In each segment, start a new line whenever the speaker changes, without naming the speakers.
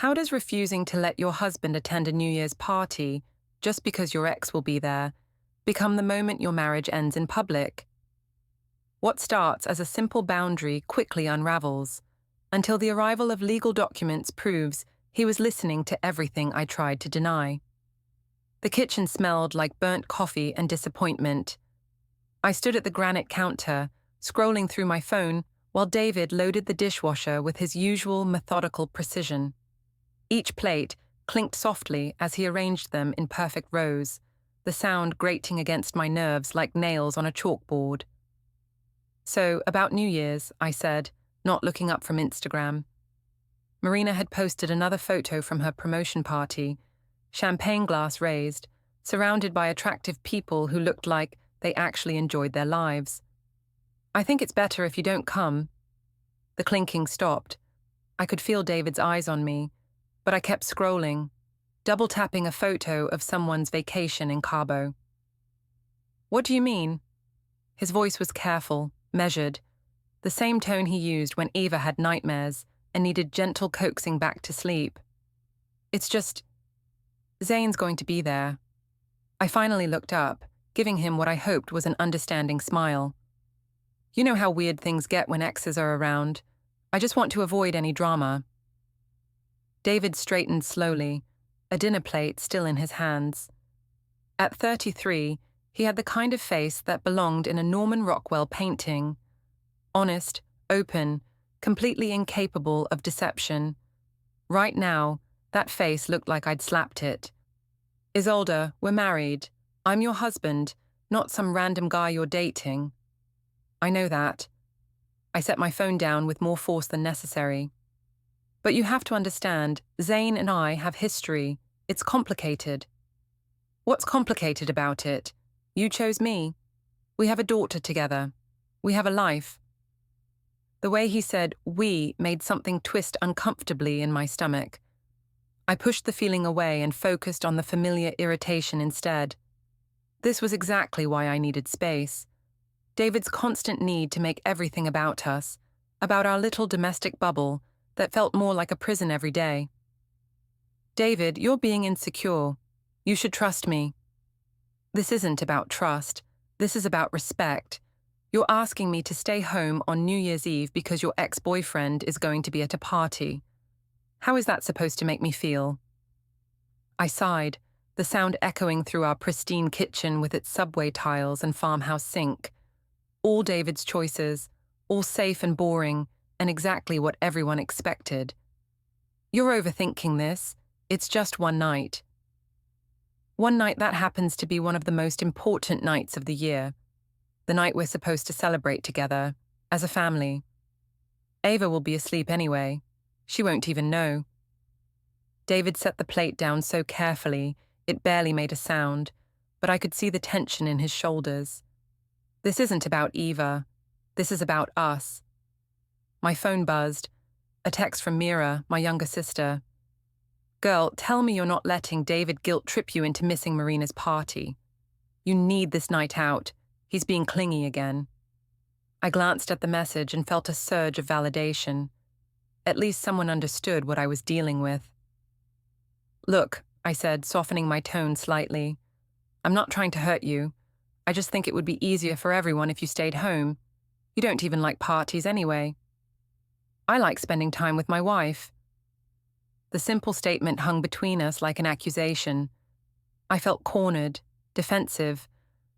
How does refusing to let your husband attend a New Year's party, just because your ex will be there, become the moment your marriage ends in public? What starts as a simple boundary quickly unravels, until the arrival of legal documents proves he was listening to everything I tried to deny. The kitchen smelled like burnt coffee and disappointment. I stood at the granite counter, scrolling through my phone, while David loaded the dishwasher with his usual methodical precision. Each plate clinked softly as he arranged them in perfect rows, the sound grating against my nerves like nails on a chalkboard. "So, about New Year's," I said, not looking up from Instagram. Marina had posted another photo from her promotion party, champagne glass raised, surrounded by attractive people who looked like they actually enjoyed their lives. "I think it's better if you don't come." The clinking stopped. I could feel David's eyes on me, but I kept scrolling, double-tapping a photo of someone's vacation in Cabo. "What do you mean?" His voice was careful, measured, the same tone he used when Eva had nightmares and needed gentle coaxing back to sleep. "It's just, Zane's going to be there." I finally looked up, giving him what I hoped was an understanding smile. "You know how weird things get when exes are around. I just want to avoid any drama." David straightened slowly, a dinner plate still in his hands. At 33, he had the kind of face that belonged in a Norman Rockwell painting. Honest, open, completely incapable of deception. Right now, that face looked like I'd slapped it. "Isolde, we're married. I'm your husband, not some random guy you're dating." "I know that." I set my phone down with more force than necessary. "But you have to understand, Zane and I have history. It's complicated." "What's complicated about it? You chose me. We have a daughter together. We have a life." The way he said "we" made something twist uncomfortably in my stomach. I pushed the feeling away and focused on the familiar irritation instead. This was exactly why I needed space. David's constant need to make everything about us, about our little domestic bubble that felt more like a prison every day. "David, you're being insecure. You should trust me." "This isn't about trust. This is about respect. You're asking me to stay home on New Year's Eve because your ex-boyfriend is going to be at a party. How is that supposed to make me feel?" I sighed, the sound echoing through our pristine kitchen with its subway tiles and farmhouse sink. All David's choices, all safe and boring, and exactly what everyone expected. "You're overthinking this. It's just one night." One night that happens to be one of the most important nights of the year. The night we're supposed to celebrate together, as a family. Ava will be asleep anyway. She won't even know. David set the plate down so carefully, it barely made a sound, but I could see the tension in his shoulders. This isn't about Eva. This is about us. My phone buzzed. A text from Mira, my younger sister. "Girl, tell me you're not letting David guilt trip you into missing Marina's party. You need this night out. He's being clingy again." I glanced at the message and felt a surge of validation. At least someone understood what I was dealing with. "Look," I said, softening my tone slightly. "I'm not trying to hurt you. I just think it would be easier for everyone if you stayed home. You don't even like parties anyway." "I like spending time with my wife." The simple statement hung between us like an accusation. I felt cornered, defensive,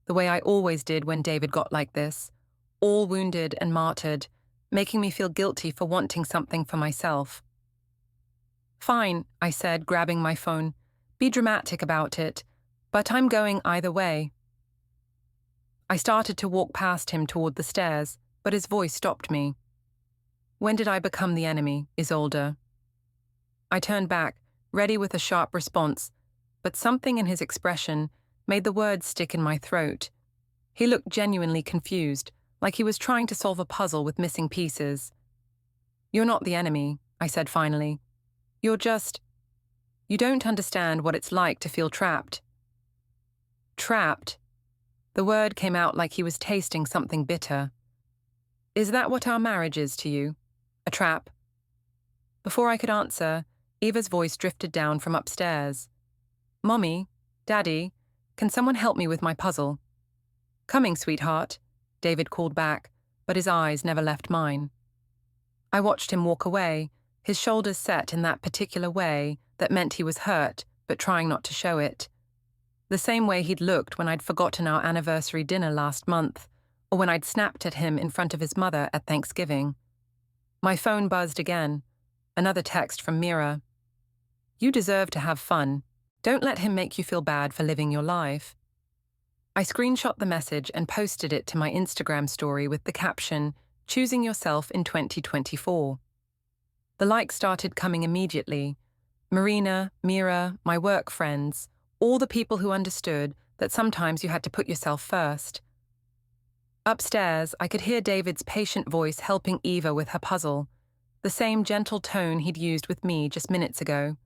the way I always did when David got like this, all wounded and martyred, making me feel guilty for wanting something for myself. "Fine," I said, grabbing my phone. "Be dramatic about it, but I'm going either way." I started to walk past him toward the stairs, but his voice stopped me. "When did I become the enemy, Isolde?" I turned back, ready with a sharp response, but something in his expression made the words stick in my throat. He looked genuinely confused, like he was trying to solve a puzzle with missing pieces. "You're not the enemy," I said finally. "You don't understand what it's like to feel trapped." "Trapped?" The word came out like he was tasting something bitter. "Is that what our marriage is to you? A trap?" Before I could answer, Eva's voice drifted down from upstairs. "Mommy, Daddy, can someone help me with my puzzle?" "Coming, sweetheart," David called back, but his eyes never left mine. I watched him walk away, his shoulders set in that particular way that meant he was hurt, but trying not to show it. The same way he'd looked when I'd forgotten our anniversary dinner last month, or when I'd snapped at him in front of his mother at Thanksgiving. My phone buzzed again. Another text from Mira. "You deserve to have fun. Don't let him make you feel bad for living your life." I screenshot the message and posted it to my Instagram story with the caption, "Choosing yourself in 2024. The likes started coming immediately. Marina, Mira, my work friends, all the people who understood that sometimes you had to put yourself first. Upstairs, I could hear David's patient voice helping Eva with her puzzle, the same gentle tone he'd used with me just minutes ago.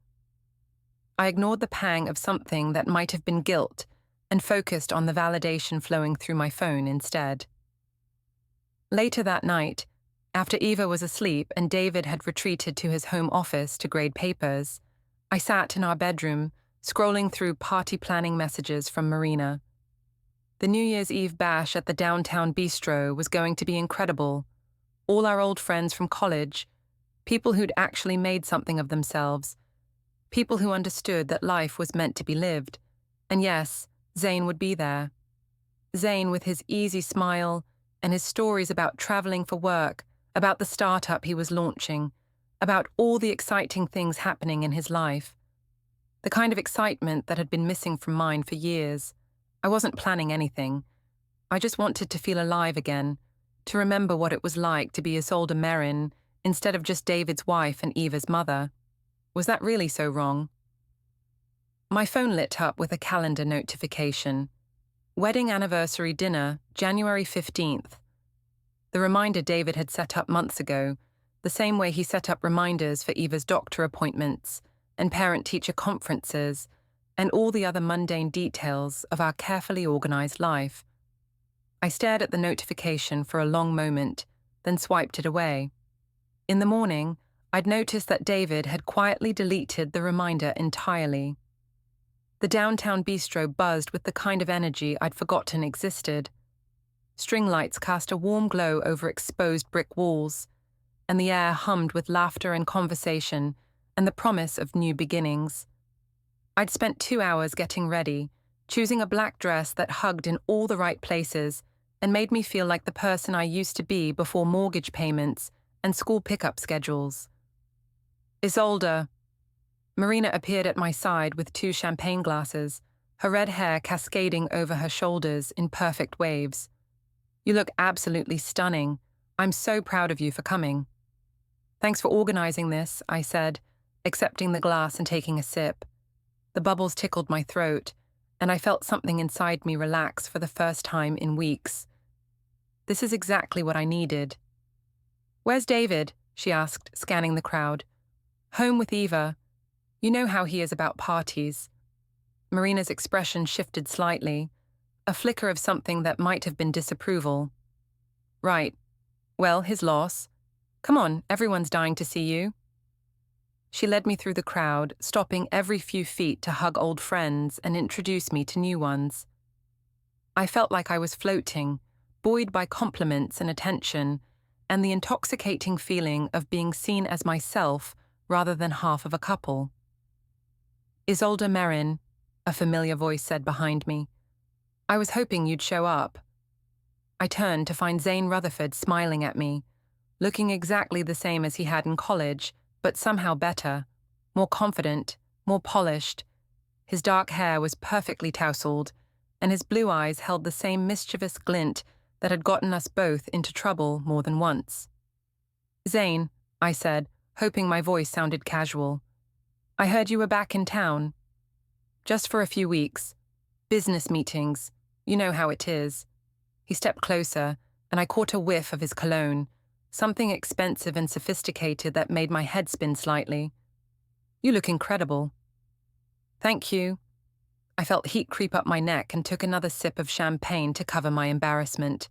I ignored the pang of something that might have been guilt and focused on the validation flowing through my phone instead. Later that night, after Eva was asleep and David had retreated to his home office to grade papers, I sat in our bedroom, scrolling through party planning messages from Marina. The New Year's Eve bash at the downtown bistro was going to be incredible. All our old friends from college, people who'd actually made something of themselves, people who understood that life was meant to be lived. And yes, Zane would be there. Zane with his easy smile and his stories about traveling for work, about the startup he was launching, about all the exciting things happening in his life. The kind of excitement that had been missing from mine for years. I wasn't planning anything. I just wanted to feel alive again, to remember what it was like to be Isolde Merrin instead of just David's wife and Eva's mother. Was that really so wrong? My phone lit up with a calendar notification. Wedding anniversary dinner, January 15th. The reminder David had set up months ago, the same way he set up reminders for Eva's doctor appointments and parent-teacher conferences and all the other mundane details of our carefully organized life. I stared at the notification for a long moment, then swiped it away. In the morning, I'd noticed that David had quietly deleted the reminder entirely. The downtown bistro buzzed with the kind of energy I'd forgotten existed. String lights cast a warm glow over exposed brick walls, and the air hummed with laughter and conversation and the promise of new beginnings. I'd spent 2 hours getting ready, choosing a black dress that hugged in all the right places and made me feel like the person I used to be before mortgage payments and school pickup schedules. "Isolde." Marina appeared at my side with 2 champagne glasses, her red hair cascading over her shoulders in perfect waves. "You look absolutely stunning. I'm so proud of you for coming." "Thanks for organizing this," I said, accepting the glass and taking a sip. The bubbles tickled my throat, and I felt something inside me relax for the first time in weeks. This is exactly what I needed. "Where's David?" she asked, scanning the crowd. "Home with Eva. You know how he is about parties." Marina's expression shifted slightly, a flicker of something that might have been disapproval. "Right. Well, his loss. Come on, everyone's dying to see you." She led me through the crowd, stopping every few feet to hug old friends and introduce me to new ones. I felt like I was floating, buoyed by compliments and attention, and the intoxicating feeling of being seen as myself rather than half of a couple. "Isolde Merrin," a familiar voice said behind me. "I was hoping you'd show up." I turned to find Zane Rutherford smiling at me, looking exactly the same as he had in college, but somehow better, more confident, more polished. His dark hair was perfectly tousled, and his blue eyes held the same mischievous glint that had gotten us both into trouble more than once. "Zane," I said, hoping my voice sounded casual. "I heard you were back in town." "Just for a few weeks. Business meetings. You know how it is." He stepped closer, and I caught a whiff of his cologne, something expensive and sophisticated that made my head spin slightly. "You look incredible." "Thank you." I felt heat creep up my neck and took another sip of champagne to cover my embarrassment.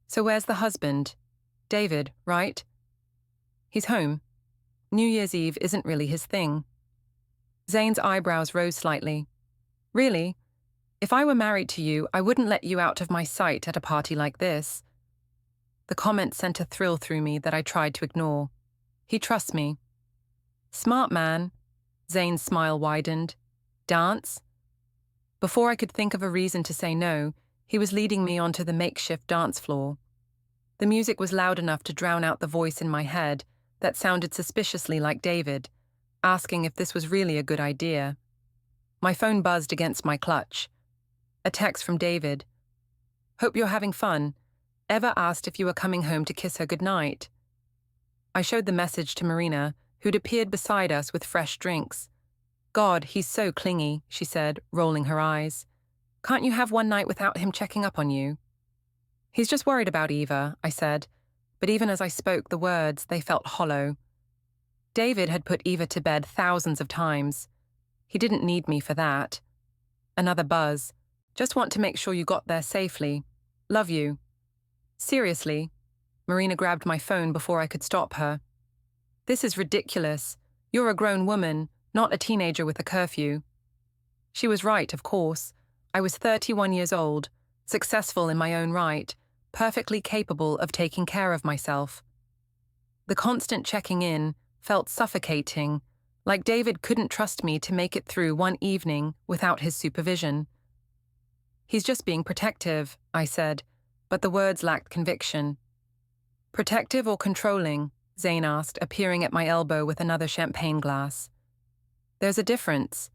"So where's the husband? David, right?" "He's home. New Year's Eve isn't really his thing. Zane's eyebrows rose slightly. Really? If I were married to you, I wouldn't let you out of my sight at a party like this. The comment sent a thrill through me that I tried to ignore. He trusts me. Smart man. Zane's smile widened. Dance? Before I could think of a reason to say no, he was leading me onto the makeshift dance floor. The music was loud enough to drown out the voice in my head that sounded suspiciously like David, asking if this was really a good idea. My phone buzzed against my clutch. A text from David. Hope you're having fun. Ever asked if you were coming home to kiss her goodnight? I showed the message to Marina, who'd appeared beside us with fresh drinks. God, he's so clingy, she said, rolling her eyes. Can't you have one night without him checking up on you? He's just worried about Eva, I said, but even as I spoke the words, they felt hollow. David had put Eva to bed thousands of times. He didn't need me for that. Another buzz. Just want to make sure you got there safely. Love you. Seriously? Marina grabbed my phone before I could stop her. This is ridiculous. You're a grown woman, not a teenager with a curfew. She was right, of course. I was 31 years old, successful in my own right, perfectly capable of taking care of myself. The constant checking in felt suffocating, like David couldn't trust me to make it through one evening without his supervision. He's just being protective, I said, but the words lacked conviction. Protective or controlling? Zane asked, appearing at my elbow with another champagne glass. There's a difference.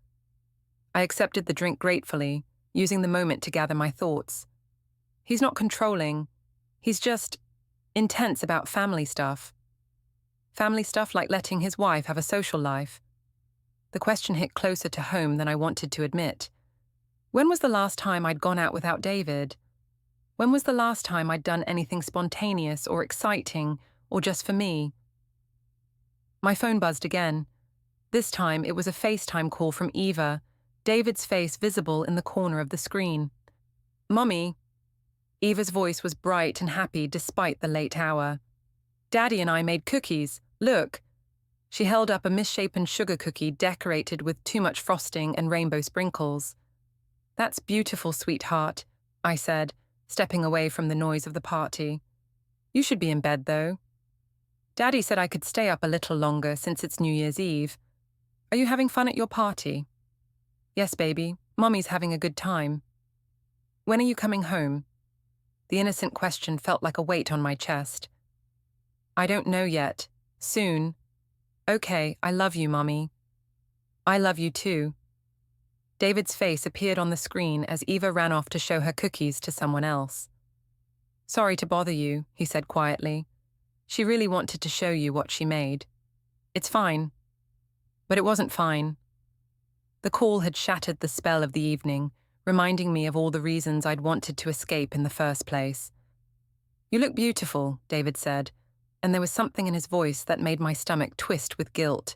I accepted the drink gratefully, using the moment to gather my thoughts. He's not controlling. He's just intense about family stuff. Family stuff like letting his wife have a social life. The question hit closer to home than I wanted to admit. When was the last time I'd gone out without David? When was the last time I'd done anything spontaneous or exciting or just for me? My phone buzzed again. This time it was a FaceTime call from Eva, David's face visible in the corner of the screen. Mummy. Eva's voice was bright and happy despite the late hour. Daddy and I made cookies. Look. She held up a misshapen sugar cookie decorated with too much frosting and rainbow sprinkles. That's beautiful, sweetheart, I said, stepping away from the noise of the party. You should be in bed, though. Daddy said I could stay up a little longer since it's New Year's Eve. Are you having fun at your party? Yes, baby. Mummy's having a good time. When are you coming home? The innocent question felt like a weight on my chest. I don't know yet. Soon. Okay, I love you, Mummy. I love you too. David's face appeared on the screen as Eva ran off to show her cookies to someone else. Sorry to bother you, he said quietly. She really wanted to show you what she made. It's fine. But it wasn't fine. The call had shattered the spell of the evening, reminding me of all the reasons I'd wanted to escape in the first place. You look beautiful, David said, and there was something in his voice that made my stomach twist with guilt.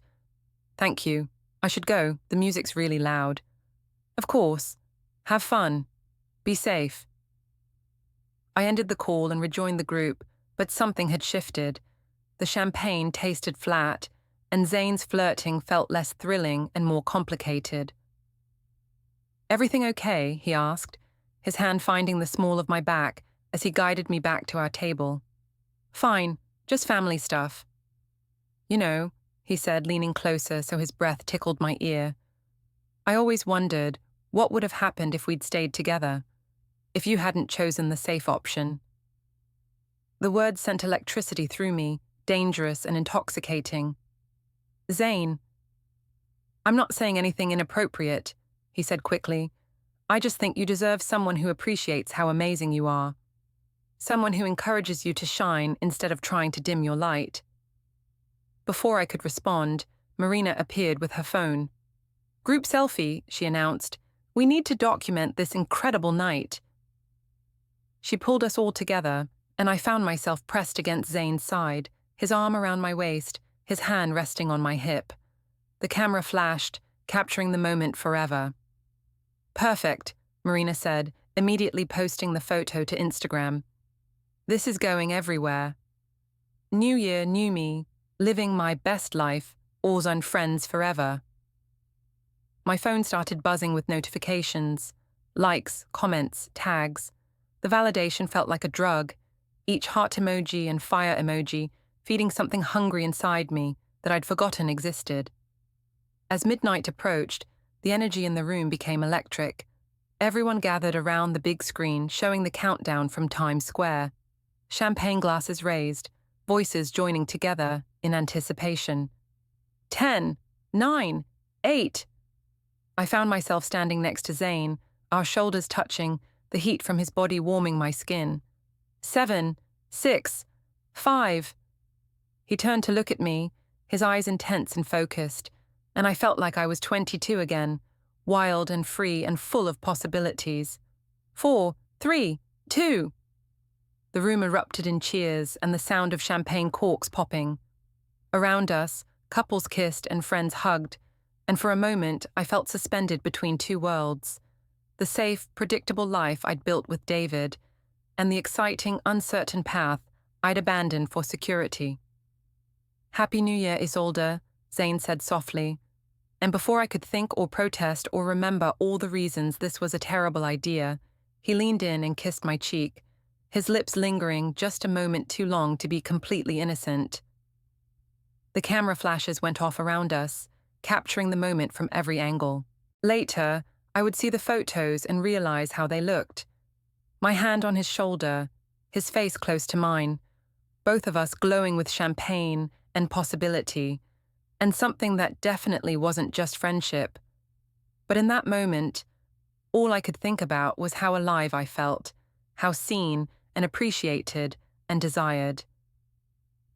Thank you. I should go. The music's really loud. Of course. Have fun. Be safe. I ended the call and rejoined the group, but something had shifted. The champagne tasted flat, and Zane's flirting felt less thrilling and more complicated. Everything okay? He asked, his hand finding the small of my back as he guided me back to our table. Fine, just family stuff. You know, he said, leaning closer so his breath tickled my ear. I always wondered what would have happened if we'd stayed together, if you hadn't chosen the safe option. The words sent electricity through me, dangerous and intoxicating. Zane. I'm not saying anything inappropriate, he said quickly. I just think you deserve someone who appreciates how amazing you are. Someone who encourages you to shine instead of trying to dim your light. Before I could respond, Marina appeared with her phone. Group selfie, she announced. We need to document this incredible night. She pulled us all together, and I found myself pressed against Zane's side, his arm around my waist, his hand resting on my hip. The camera flashed, capturing the moment forever. Perfect, Marina said, immediately posting the photo to Instagram. This is going everywhere. New year, new me. living my best life, all's on friends forever. My phone started buzzing with notifications, likes, comments, tags. The validation felt like a drug, each heart emoji and fire emoji feeding something hungry inside me that I'd forgotten existed. As midnight approached, the energy in the room became electric. Everyone gathered around the big screen showing the countdown from Times Square. Champagne glasses raised, voices joining together in anticipation. 10, 9, 8. I found myself standing next to Zayn, our shoulders touching, the heat from his body warming my skin. 7, 6, 5. He turned to look at me, his eyes intense and focused, and I felt like I was 22 again, wild and free and full of possibilities. 4, 3, 2. The room erupted in cheers and the sound of champagne corks popping. Around us, couples kissed and friends hugged, and for a moment I felt suspended between two worlds. The safe, predictable life I'd built with David, and the exciting, uncertain path I'd abandoned for security. "Happy New Year, Isolde," Zayn said softly, and before I could think or protest or remember all the reasons this was a terrible idea, he leaned in and kissed my cheek, his lips lingering just a moment too long to be completely innocent. The camera flashes went off around us, capturing the moment from every angle. Later, I would see the photos and realize how they looked. My hand on his shoulder, his face close to mine, both of us glowing with champagne and possibility, and something that definitely wasn't just friendship. But in that moment, all I could think about was how alive I felt, how seen and appreciated and desired.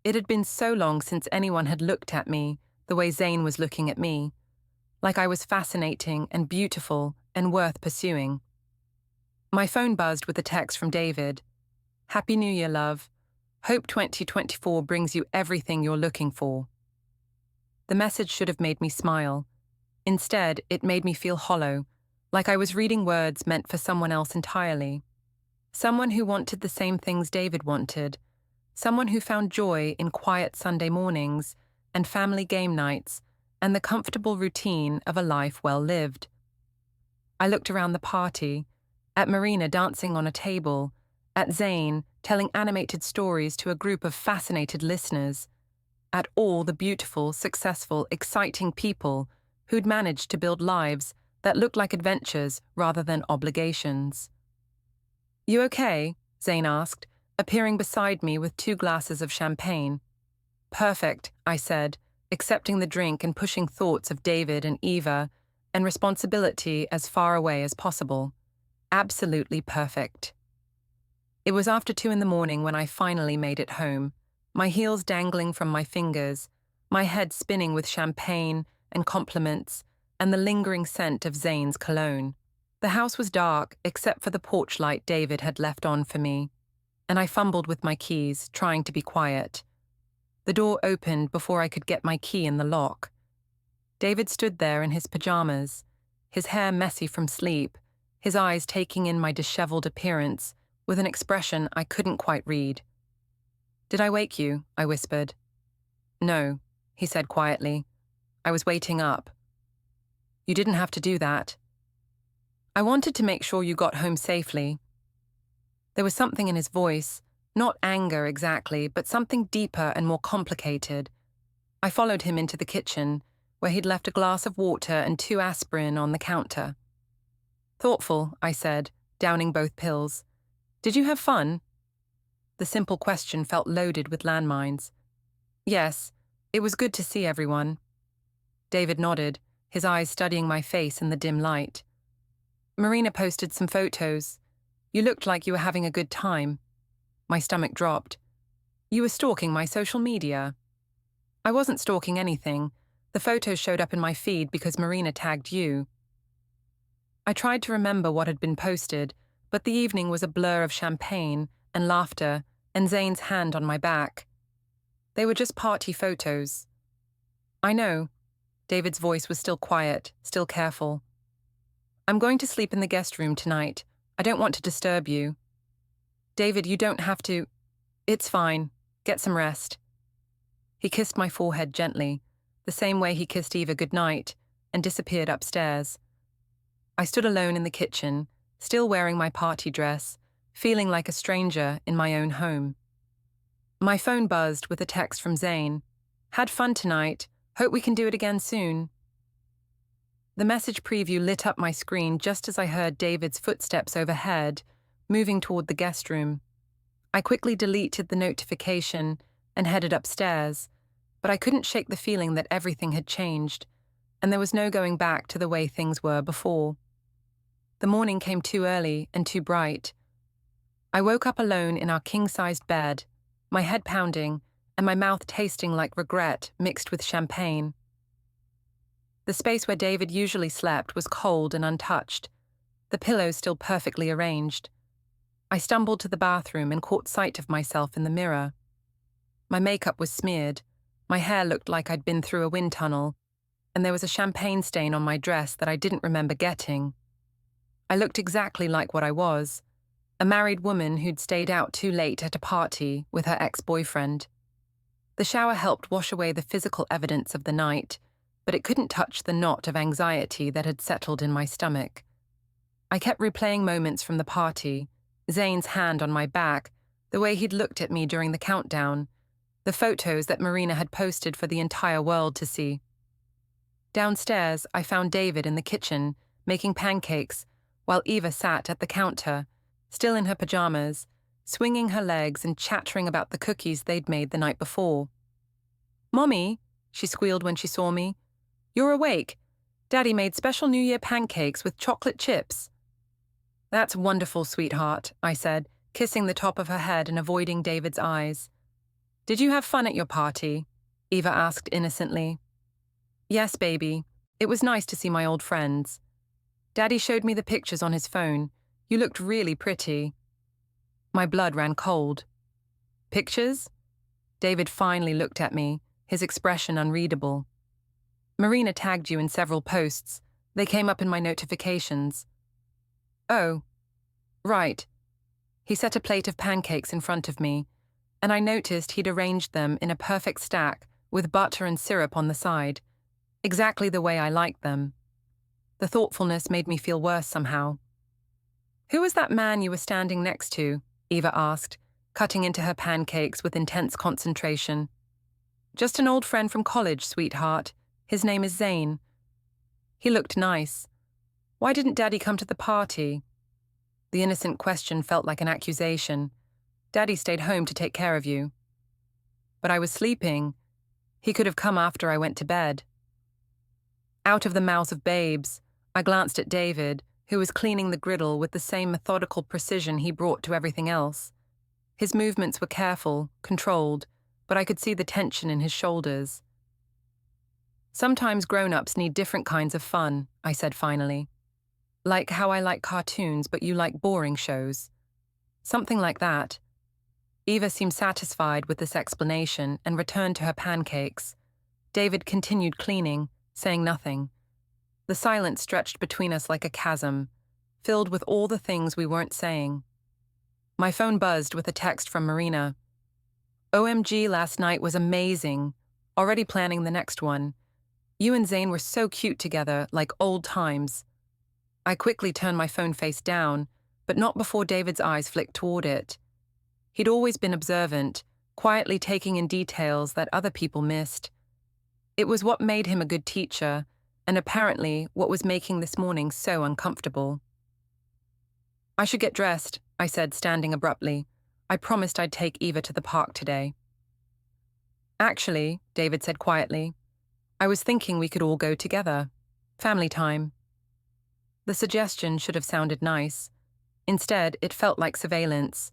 It had been so long since anyone had looked at me the way Zayn was looking at me, like I was fascinating and beautiful and worth pursuing. My phone buzzed with a text from David. "Happy New Year, love. Hope 2024 brings you everything you're looking for." The message should have made me smile. Instead, it made me feel hollow, like I was reading words meant for someone else entirely. Someone who wanted the same things David wanted. Someone who found joy in quiet Sunday mornings and family game nights and the comfortable routine of a life well lived. I looked around the party, at Marina dancing on a table, at Zayn telling animated stories to a group of fascinated listeners, at all the beautiful, successful, exciting people who'd managed to build lives that looked like adventures rather than obligations. "You okay?" Zayn asked, appearing beside me with 2 glasses of champagne. "Perfect," I said, accepting the drink and pushing thoughts of David and Eva and responsibility as far away as possible. Absolutely perfect. It was after 2 in the morning when I finally made it home, my heels dangling from my fingers, my head spinning with champagne and compliments and the lingering scent of Zayn's cologne. The house was dark except for the porch light David had left on for me, and I fumbled with my keys, trying to be quiet. The door opened before I could get my key in the lock. David stood there in his pajamas, his hair messy from sleep, his eyes taking in my disheveled appearance with an expression I couldn't quite read. "Did I wake you?" I whispered. "No," he said quietly. "I was waiting up." "You didn't have to do that." "I wanted to make sure you got home safely." There was something in his voice, not anger exactly, but something deeper and more complicated. I followed him into the kitchen, where he'd left a glass of water and 2 aspirin on the counter. "Thoughtful," I said, downing both pills. "Did you have fun?" The simple question felt loaded with landmines. "Yes, it was good to see everyone." David nodded, his eyes studying my face in the dim light. "Marina posted some photos. You looked like you were having a good time." My stomach dropped. "You were stalking my social media." "I wasn't stalking anything. The photos showed up in my feed because Marina tagged you." I tried to remember what had been posted, but the evening was a blur of champagne and laughter and Zayn's hand on my back. They were just party photos. "I know." David's voice was still quiet, still careful. "I'm going to sleep in the guest room tonight. I don't want to disturb you." "David, you don't have to." "It's fine. Get some rest." He kissed my forehead gently, the same way he kissed Eva goodnight, and disappeared upstairs. I stood alone in the kitchen, still wearing my party dress, feeling like a stranger in my own home. My phone buzzed with a text from Zane. "Had fun tonight. Hope we can do it again soon." The message preview lit up my screen just as I heard David's footsteps overhead, moving toward the guest room. I quickly deleted the notification and headed upstairs, but I couldn't shake the feeling that everything had changed, and there was no going back to the way things were before. The morning came too early and too bright. I woke up alone in our king-sized bed, my head pounding and my mouth tasting like regret mixed with champagne. The space where David usually slept was cold and untouched, the pillows still perfectly arranged. I stumbled to the bathroom and caught sight of myself in the mirror. My makeup was smeared, my hair looked like I'd been through a wind tunnel, and there was a champagne stain on my dress that I didn't remember getting. I looked exactly like what I was, a married woman who'd stayed out too late at a party with her ex-boyfriend. The shower helped wash away the physical evidence of the night, but it couldn't touch the knot of anxiety that had settled in my stomach. I kept replaying moments from the party, Zane's hand on my back, the way he'd looked at me during the countdown, the photos that Marina had posted for the entire world to see. Downstairs, I found David in the kitchen, making pancakes, while Eva sat at the counter, still in her pajamas, swinging her legs and chattering about the cookies they'd made the night before. "Mommy," she squealed when she saw me, "you're awake. Daddy made special New Year pancakes with chocolate chips." "That's wonderful, sweetheart," I said, kissing the top of her head and avoiding David's eyes. "Did you have fun at your party?" Eva asked innocently. "Yes, baby. It was nice to see my old friends. Daddy showed me the pictures on his phone. You looked really pretty." My blood ran cold. "Pictures?" David finally looked at me, his expression unreadable. "Marina tagged you in several posts. They came up in my notifications." "Oh, right." He set a plate of pancakes in front of me, and I noticed he'd arranged them in a perfect stack with butter and syrup on the side, exactly the way I liked them. The thoughtfulness made me feel worse somehow. "Who was that man you were standing next to?" Eva asked, cutting into her pancakes with intense concentration. "Just an old friend from college, sweetheart. His name is Zane." "He looked nice. Why didn't Daddy come to the party?" The innocent question felt like an accusation. "Daddy stayed home to take care of you." "But I was sleeping. He could have come after I went to bed." Out of the mouths of babes, I glanced at David, who was cleaning the griddle with the same methodical precision he brought to everything else. His movements were careful, controlled, but I could see the tension in his shoulders. "Sometimes grown-ups need different kinds of fun," I said finally. "Like how I like cartoons, but you like boring shows. Something like that." Eva seemed satisfied with this explanation and returned to her pancakes. David continued cleaning, saying nothing. The silence stretched between us like a chasm, filled with all the things we weren't saying. My phone buzzed with a text from Marina. "OMG, last night was amazing. Already planning the next one. You and Zane were so cute together, like old times." I quickly turned my phone face down, but not before David's eyes flicked toward it. He'd always been observant, quietly taking in details that other people missed. It was what made him a good teacher, and apparently what was making this morning so uncomfortable. "I should get dressed," I said, standing abruptly. I promised I'd take Eva to the park today. "Actually," David said quietly, "I was thinking we could all go together. Family time." The suggestion should have sounded nice. Instead, it felt like surveillance.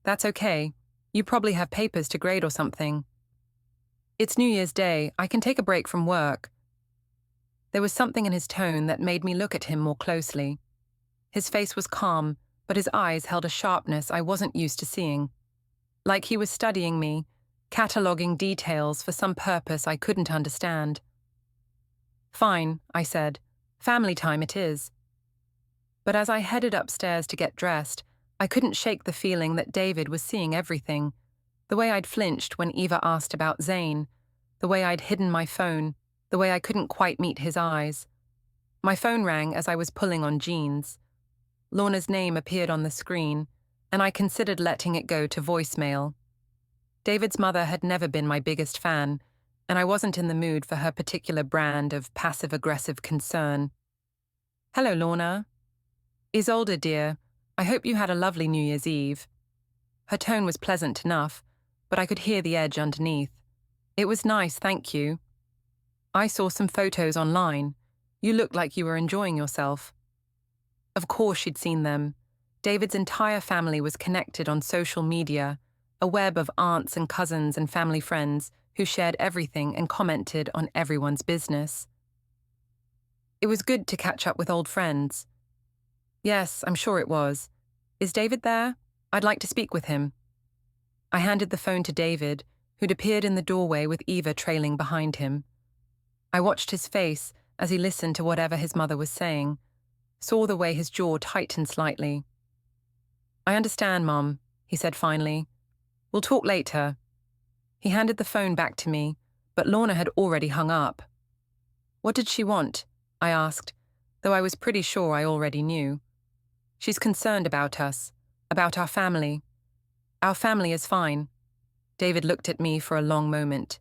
"That's okay. You probably have papers to grade or something." "It's New Year's Day. I can take a break from work." There was something in his tone that made me look at him more closely. His face was calm, but his eyes held a sharpness I wasn't used to seeing. Like he was studying me, cataloguing details for some purpose I couldn't understand. "Fine," I said. "Family time it is." But as I headed upstairs to get dressed, I couldn't shake the feeling that David was seeing everything. The way I'd flinched when Eva asked about Zane, the way I'd hidden my phone, the way I couldn't quite meet his eyes. My phone rang as I was pulling on jeans. Lorna's name appeared on the screen, and I considered letting it go to voicemail. David's mother had never been my biggest fan, and I wasn't in the mood for her particular brand of passive-aggressive concern. "Hello, Lorna. Isolde, dear, I hope you had a lovely New Year's Eve." Her tone was pleasant enough, but I could hear the edge underneath. "It was nice, thank you. I saw some photos online. You looked like you were enjoying yourself." Of course she'd seen them. David's entire family was connected on social media, a web of aunts and cousins and family friends who shared everything and commented on everyone's business. It was good to catch up with old friends. "Yes, I'm sure it was. Is David there? I'd like to speak with him." I handed the phone to David, who'd appeared in the doorway with Eva trailing behind him. I watched his face as he listened to whatever his mother was saying, saw the way his jaw tightened slightly. "I understand, Mom," he said finally. "We'll talk later." He handed the phone back to me, but Lorna had already hung up. "What did she want?" I asked, though I was pretty sure I already knew. "She's concerned about us, about our family." "Our family is fine." David looked at me for a long moment.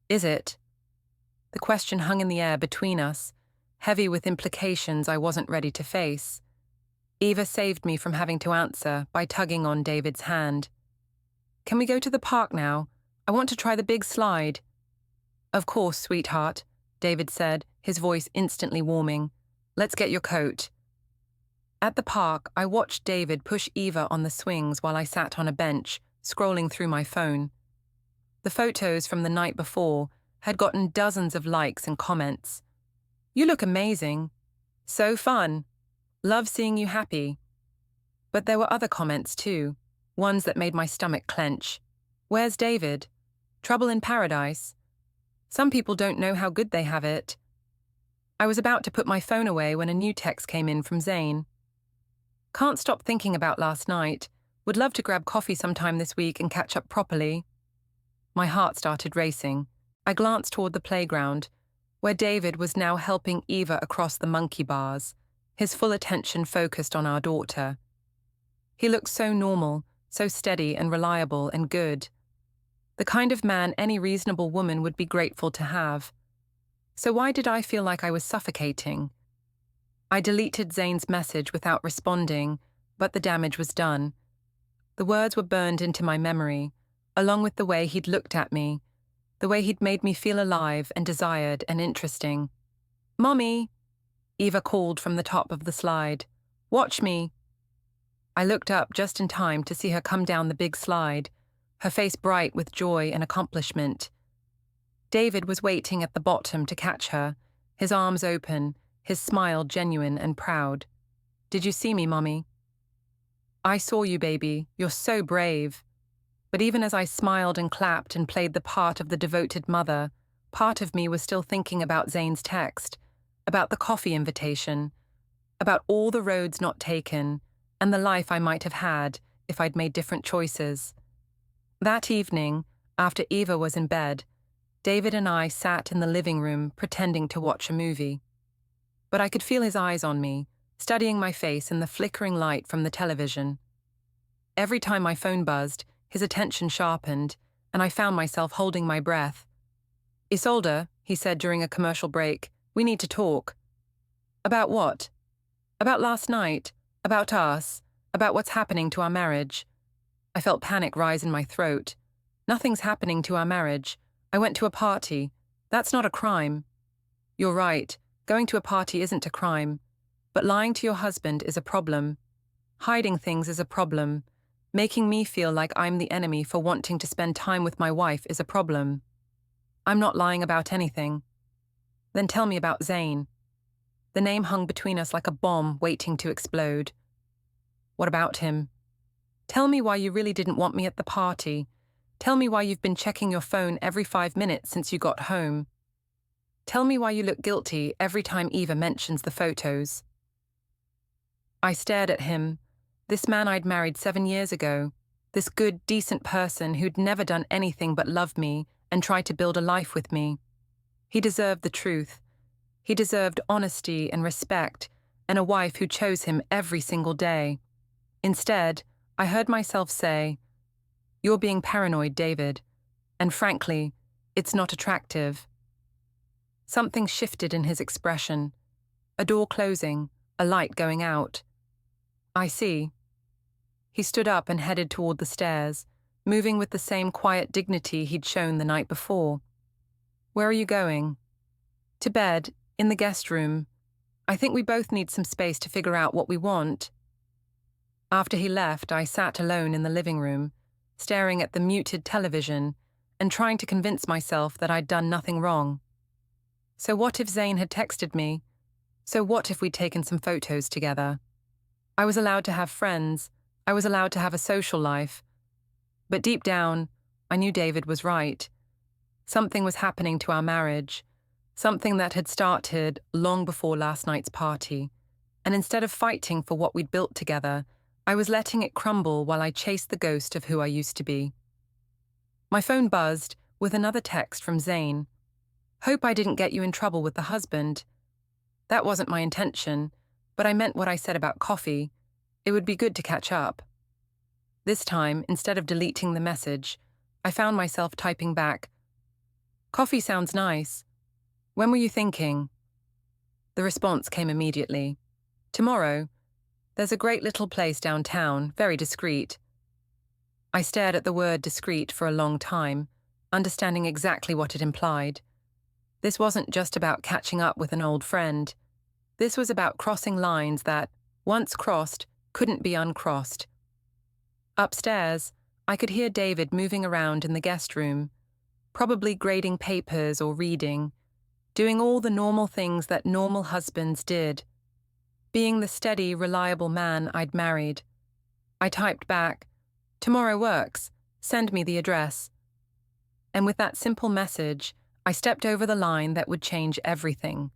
"Is it?" The question hung in the air between us, heavy with implications I wasn't ready to face. Eva saved me from having to answer by tugging on David's hand. "Can we go to the park now? I want to try the big slide." "Of course, sweetheart," David said, his voice instantly warming. "Let's get your coat." At the park, I watched David push Eva on the swings while I sat on a bench, scrolling through my phone. The photos from the night before had gotten dozens of likes and comments. "You look amazing. So fun. Love seeing you happy." But there were other comments too, ones that made my stomach clench. "Where's David? Trouble in paradise? Some people don't know how good they have it." I was about to put my phone away when a new text came in from Zane. "Can't stop thinking about last night. Would love to grab coffee sometime this week and catch up properly." My heart started racing. I glanced toward the playground, where David was now helping Eva across the monkey bars, his full attention focused on our daughter. He looked so normal, so steady and reliable and good. The kind of man any reasonable woman would be grateful to have. So why did I feel like I was suffocating? I deleted Zane's message without responding, but the damage was done. The words were burned into my memory, along with the way he'd looked at me, the way he'd made me feel alive and desired and interesting. "Mommy!" Eva called from the top of the slide. "Watch me!" I looked up just in time to see her come down the big slide, her face bright with joy and accomplishment. David was waiting at the bottom to catch her, his arms open, his smile genuine and proud. "Did you see me, Mommy?" "I saw you, baby. You're so brave." But even as I smiled and clapped and played the part of the devoted mother, part of me was still thinking about Zane's text, about the coffee invitation, about all the roads not taken, and the life I might have had if I'd made different choices. That evening, after Eva was in bed, David and I sat in the living room pretending to watch a movie. But I could feel his eyes on me, studying my face in the flickering light from the television. Every time my phone buzzed, his attention sharpened, and I found myself holding my breath. "Isolde," he said during a commercial break, "we need to talk." "About what?" "About last night, about us, about what's happening to our marriage." I felt panic rise in my throat. "Nothing's happening to our marriage. I went to a party. That's not a crime." "You're right. Going to a party isn't a crime. But lying to your husband is a problem. Hiding things is a problem. Making me feel like I'm the enemy for wanting to spend time with my wife is a problem." "I'm not lying about anything." "Then tell me about Zane." The name hung between us like a bomb waiting to explode. "What about him?" "Tell me why you really didn't want me at the party. Tell me why you've been checking your phone every 5 minutes since you got home. Tell me why you look guilty every time Eva mentions the photos." I stared at him, this man I'd married 7 years ago. This good, decent person who'd never done anything but love me and try to build a life with me. He deserved the truth. He deserved honesty and respect and a wife who chose him every single day. Instead, I heard myself say, "You're being paranoid, David. And frankly, it's not attractive." Something shifted in his expression. A door closing, a light going out. "I see." He stood up and headed toward the stairs, moving with the same quiet dignity he'd shown the night before. "Where are you going?" "To bed, in the guest room. I think we both need some space to figure out what we want." After he left, I sat alone in the living room, staring at the muted television and trying to convince myself that I'd done nothing wrong. So what if Zane had texted me? So what if we'd taken some photos together? I was allowed to have friends. I was allowed to have a social life. But deep down, I knew David was right. Something was happening to our marriage, something that had started long before last night's party. And instead of fighting for what we'd built together, I was letting it crumble while I chased the ghost of who I used to be. My phone buzzed with another text from Zane. "Hope I didn't get you in trouble with the husband." That wasn't my intention, but I meant what I said about coffee. It would be good to catch up. This time, instead of deleting the message, I found myself typing back, "Coffee sounds nice. When were you thinking?" The response came immediately. "Tomorrow. There's a great little place downtown, very discreet." I stared at the word discreet for a long time, understanding exactly what it implied. This wasn't just about catching up with an old friend. This was about crossing lines that, once crossed, couldn't be uncrossed. Upstairs, I could hear David moving around in the guest room, probably grading papers or reading, doing all the normal things that normal husbands did, being the steady, reliable man I'd married. I typed back, "Tomorrow works. Send me the address." And with that simple message, I stepped over the line that would change everything.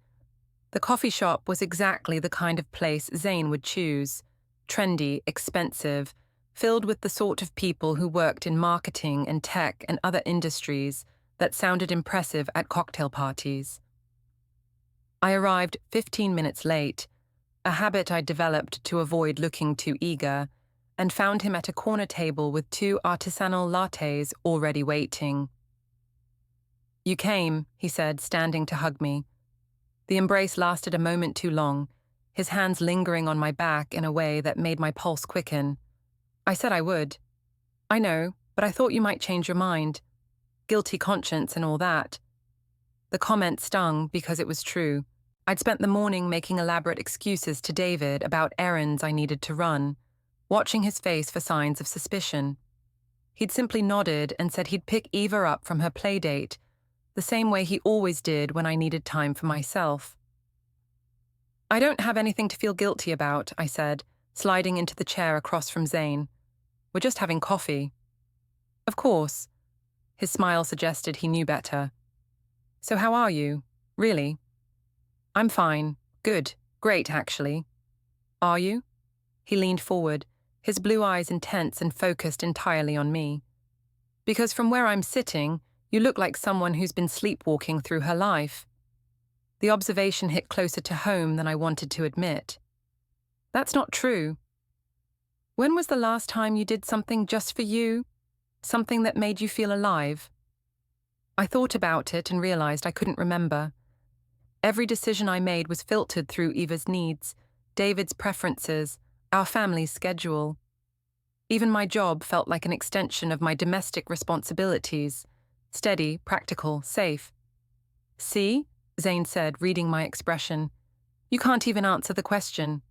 The coffee shop was exactly the kind of place Zane would choose. Trendy, expensive, filled with the sort of people who worked in marketing and tech and other industries that sounded impressive at cocktail parties. I arrived 15 minutes late, a habit I developed to avoid looking too eager, and found him at a corner table with 2 artisanal lattes already waiting. "You came," he said, standing to hug me. The embrace lasted a moment too long, his hands lingering on my back in a way that made my pulse quicken. "I said I would." "I know, but I thought you might change your mind. Guilty conscience and all that." The comment stung because it was true. I'd spent the morning making elaborate excuses to David about errands I needed to run, watching his face for signs of suspicion. He'd simply nodded and said he'd pick Eva up from her playdate, the same way he always did when I needed time for myself. "I don't have anything to feel guilty about," I said, sliding into the chair across from Zane. "We're just having coffee." "Of course." His smile suggested he knew better. "So how are you? Really?" "I'm fine. Good. Great, actually." "Are you?" He leaned forward, his blue eyes intense and focused entirely on me. "Because from where I'm sitting, you look like someone who's been sleepwalking through her life." The observation hit closer to home than I wanted to admit. "That's not true." "When was the last time you did something just for you? Something that made you feel alive?" I thought about it and realized I couldn't remember. Every decision I made was filtered through Eva's needs, David's preferences, our family's schedule. Even my job felt like an extension of my domestic responsibilities. Steady, practical, safe. "See?" Zane said, reading my expression. "You can't even answer the question."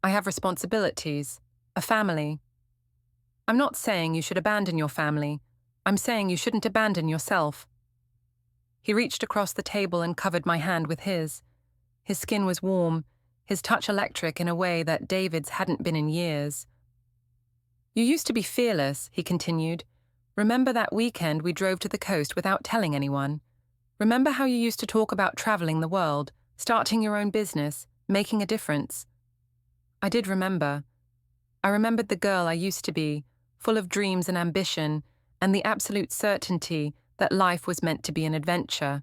"I have responsibilities. A family." "I'm not saying you should abandon your family. I'm saying you shouldn't abandon yourself." He reached across the table and covered my hand with his. His skin was warm, his touch electric in a way that David's hadn't been in years. "You used to be fearless," he continued. "Remember that weekend we drove to the coast without telling anyone? Remember how you used to talk about traveling the world, starting your own business, making a difference?" I did remember. I remembered the girl I used to be, full of dreams and ambition, and the absolute certainty that life was meant to be an adventure.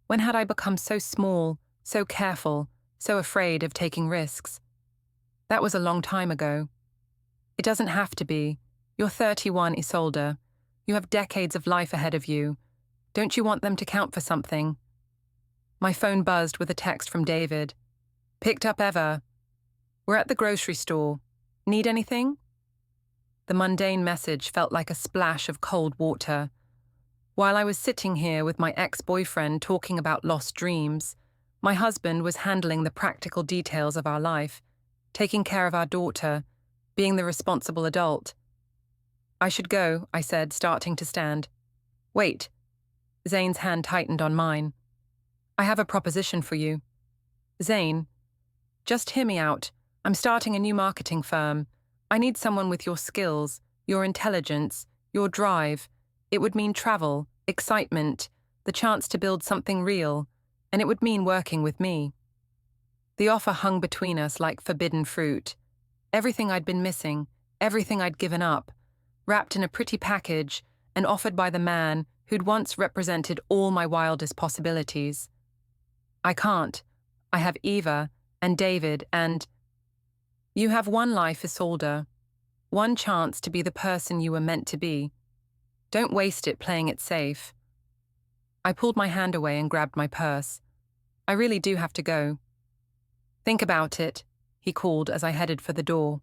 When had I become so small, so careful, so afraid of taking risks? That was a long time ago. It doesn't have to be. You're 31, Isolde. You have decades of life ahead of you. Don't you want them to count for something? My phone buzzed with a text from David. Picked up ever. We're at the grocery store. Need anything? The mundane message felt like a splash of cold water. While I was sitting here with my ex-boyfriend talking about lost dreams, my husband was handling the practical details of our life, taking care of our daughter, being the responsible adult. I should go, I said, starting to stand. Wait. Zane's hand tightened on mine. I have a proposition for you. Zane, just hear me out. I'm starting a new marketing firm. I need someone with your skills, your intelligence, your drive. It would mean travel, excitement, the chance to build something real, and it would mean working with me. The offer hung between us like forbidden fruit. Everything I'd been missing, everything I'd given up, wrapped in a pretty package and offered by the man who'd once represented all my wildest possibilities. I can't. I have Eva and David and... You have one life, Isolde. One chance to be the person you were meant to be. Don't waste it playing it safe. I pulled my hand away and grabbed my purse. I really do have to go. Think about it, he called as I headed for the door.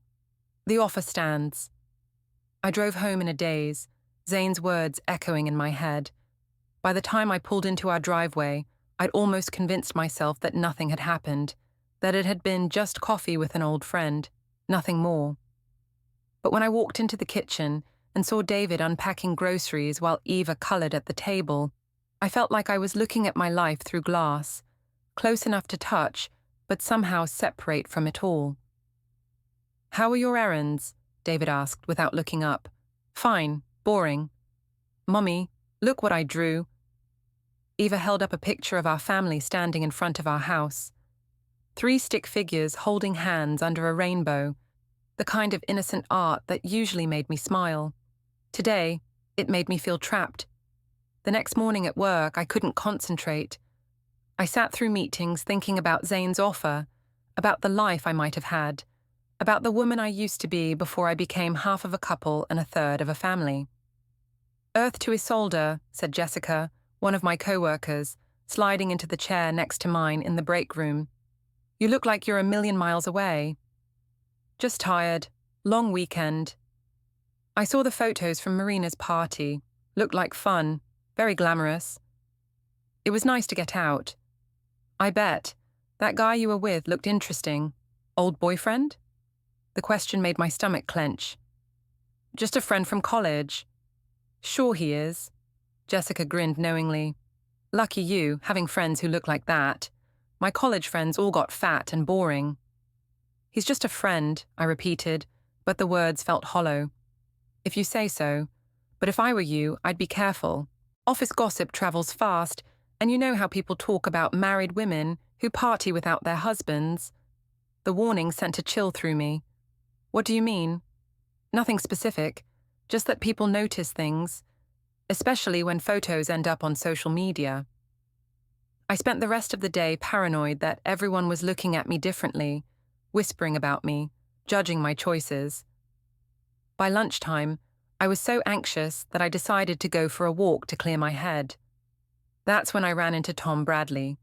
The offer stands. I drove home in a daze, Zane's words echoing in my head. By the time I pulled into our driveway, I'd almost convinced myself that nothing had happened, that it had been just coffee with an old friend, nothing more. But when I walked into the kitchen and saw David unpacking groceries while Eva colored at the table, I felt like I was looking at my life through glass, close enough to touch, but somehow separate from it all. How are your errands? David asked without looking up. Fine, boring. Mommy, look what I drew. Eva held up a picture of our family standing in front of our house. 3 stick figures holding hands under a rainbow, the kind of innocent art that usually made me smile. Today, it made me feel trapped. The next morning at work, I couldn't concentrate. I sat through meetings thinking about Zane's offer, about the life I might have had, about the woman I used to be before I became half of a couple and a third of a family. Earth to Isolde, said Jessica, one of my co-workers, sliding into the chair next to mine in the break room. You look like you're a million miles away. Just tired. Long weekend. I saw the photos from Marina's party. Looked like fun. Very glamorous. It was nice to get out. I bet. That guy you were with looked interesting. Old boyfriend? The question made my stomach clench. Just a friend from college. Sure he is. Jessica grinned knowingly. Lucky you, having friends who look like that. My college friends all got fat and boring. He's just a friend, I repeated, but the words felt hollow. If you say so. But if I were you, I'd be careful. Office gossip travels fast, and you know how people talk about married women who party without their husbands. The warning sent a chill through me. What do you mean? Nothing specific, just that people notice things, especially when photos end up on social media. I spent the rest of the day paranoid that everyone was looking at me differently, whispering about me, judging my choices. By lunchtime, I was so anxious that I decided to go for a walk to clear my head. That's when I ran into Tom Bradley,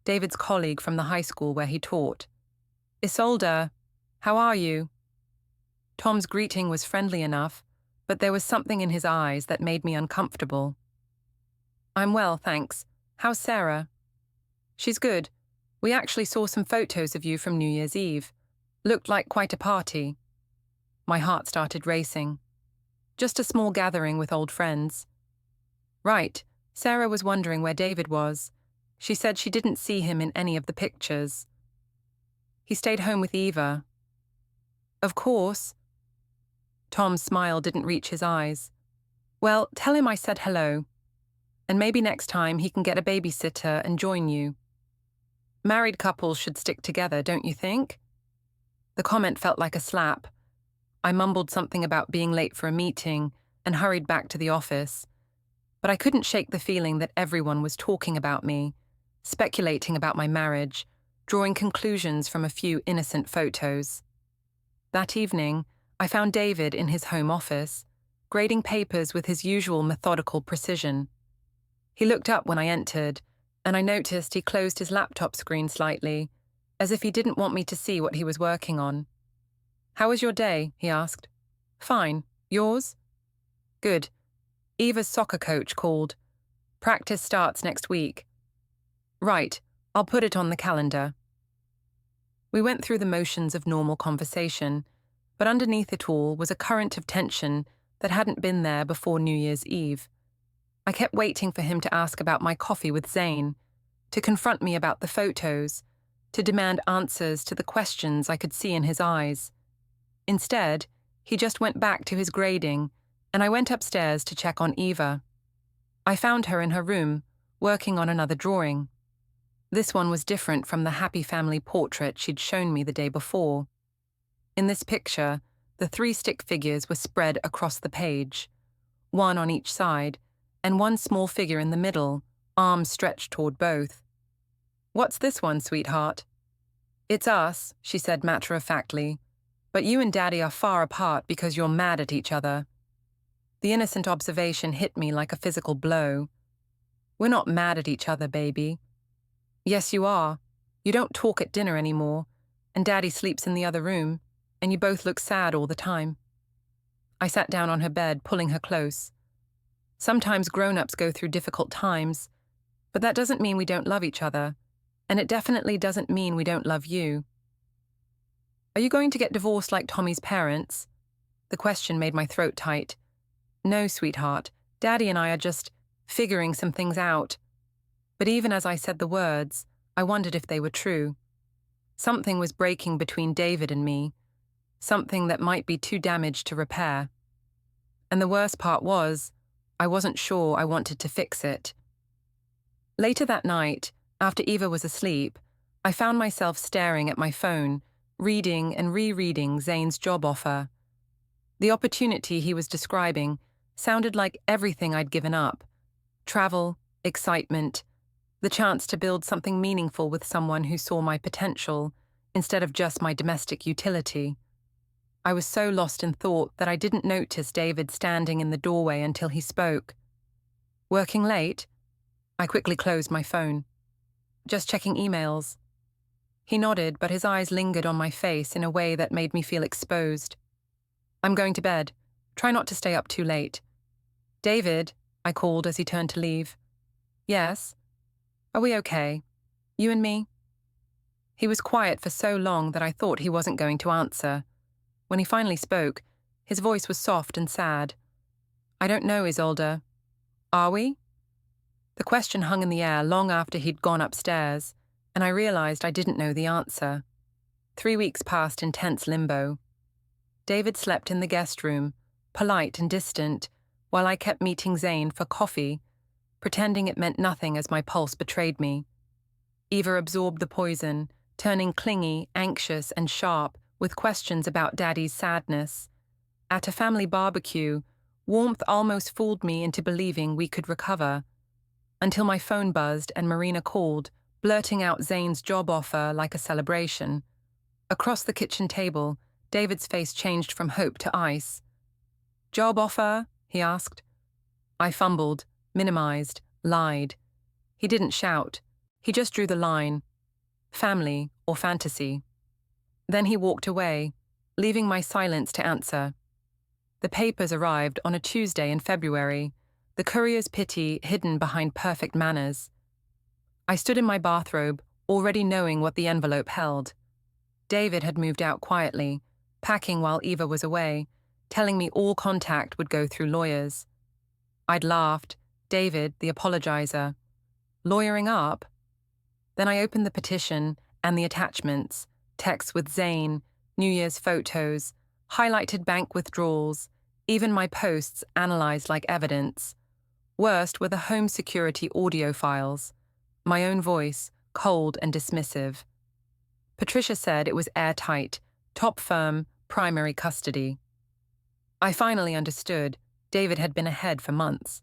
David's colleague from the high school where he taught. Isolde, how are you? Tom's greeting was friendly enough, but there was something in his eyes that made me uncomfortable. I'm well, thanks. How's Sarah? She's good. We actually saw some photos of you from New Year's Eve. Looked like quite a party. My heart started racing. Just a small gathering with old friends. Right. Sarah was wondering where David was. She said she didn't see him in any of the pictures. He stayed home with Eva. Of course. Tom's smile didn't reach his eyes. Well, tell him I said hello. And maybe next time he can get a babysitter and join you. Married couples should stick together, don't you think? The comment felt like a slap. I mumbled something about being late for a meeting and hurried back to the office. But I couldn't shake the feeling that everyone was talking about me, speculating about my marriage, drawing conclusions from a few innocent photos. That evening, I found David in his home office, grading papers with his usual methodical precision. He looked up when I entered, and I noticed he closed his laptop screen slightly, as if he didn't want me to see what he was working on. "How was your day?" he asked. "Fine. Yours?" "Good. Eva's soccer coach called. Practice starts next week." "Right. I'll put it on the calendar." We went through the motions of normal conversation, but underneath it all was a current of tension that hadn't been there before New Year's Eve. I kept waiting for him to ask about my coffee with Zane, to confront me about the photos, to demand answers to the questions I could see in his eyes. Instead, he just went back to his grading, and I went upstairs to check on Eva. I found her in her room, working on another drawing. This one was different from the happy family portrait she'd shown me the day before. In this picture, the 3 stick figures were spread across the page, one on each side, and one small figure in the middle, arms stretched toward both. "What's this one, sweetheart?" "It's us," she said matter-of-factly, "but you and Daddy are far apart because you're mad at each other." The innocent observation hit me like a physical blow. "We're not mad at each other, baby." "Yes, you are. You don't talk at dinner anymore, and Daddy sleeps in the other room, and you both look sad all the time." I sat down on her bed, pulling her close. "Sometimes grown-ups go through difficult times, but that doesn't mean we don't love each other, and it definitely doesn't mean we don't love you." "Are you going to get divorced like Tommy's parents?" The question made my throat tight. "No, sweetheart. Daddy and I are just figuring some things out." But even as I said the words, I wondered if they were true. Something was breaking between David and me, something that might be too damaged to repair. And the worst part was, I wasn't sure I wanted to fix it. Later that night, after Eva was asleep, I found myself staring at my phone, reading and rereading Zane's job offer. The opportunity he was describing sounded like everything I'd given up. Travel, excitement, the chance to build something meaningful with someone who saw my potential instead of just my domestic utility. I was so lost in thought that I didn't notice David standing in the doorway until he spoke. "Working late?" I quickly closed my phone. "Just checking emails." He nodded, but his eyes lingered on my face in a way that made me feel exposed. "I'm going to bed. Try not to stay up too late." "David," I called as he turned to leave. "Yes?" "Are we okay? You and me?" He was quiet for so long that I thought he wasn't going to answer. When he finally spoke, his voice was soft and sad. "I don't know, Isolde. Are we?" The question hung in the air long after he'd gone upstairs, and I realized I didn't know the answer. 3 weeks passed in tense limbo. David slept in the guest room, polite and distant, while I kept meeting Zane for coffee, pretending it meant nothing as my pulse betrayed me. Eva absorbed the poison, turning clingy, anxious, and sharp with questions about Daddy's sadness. At a family barbecue, warmth almost fooled me into believing we could recover. Until my phone buzzed and Marina called, blurting out Zane's job offer like a celebration. Across the kitchen table, David's face changed from hope to ice. "Job offer?" he asked. I fumbled, minimized, lied. He didn't shout. He just drew the line. Family or fantasy. Then he walked away, leaving my silence to answer. The papers arrived on a Tuesday in February, the courier's pity hidden behind perfect manners. I stood in my bathrobe, already knowing what the envelope held. David had moved out quietly, packing while Eva was away, telling me all contact would go through lawyers. I'd laughed, David, the apologizer. Lawyering up? Then I opened the petition and the attachments, texts with Zane, New Year's photos, highlighted bank withdrawals, even my posts analyzed like evidence. Worst were the home security audio files. My own voice, cold and dismissive. Patricia said it was airtight, top firm, primary custody. I finally understood. David had been ahead for months.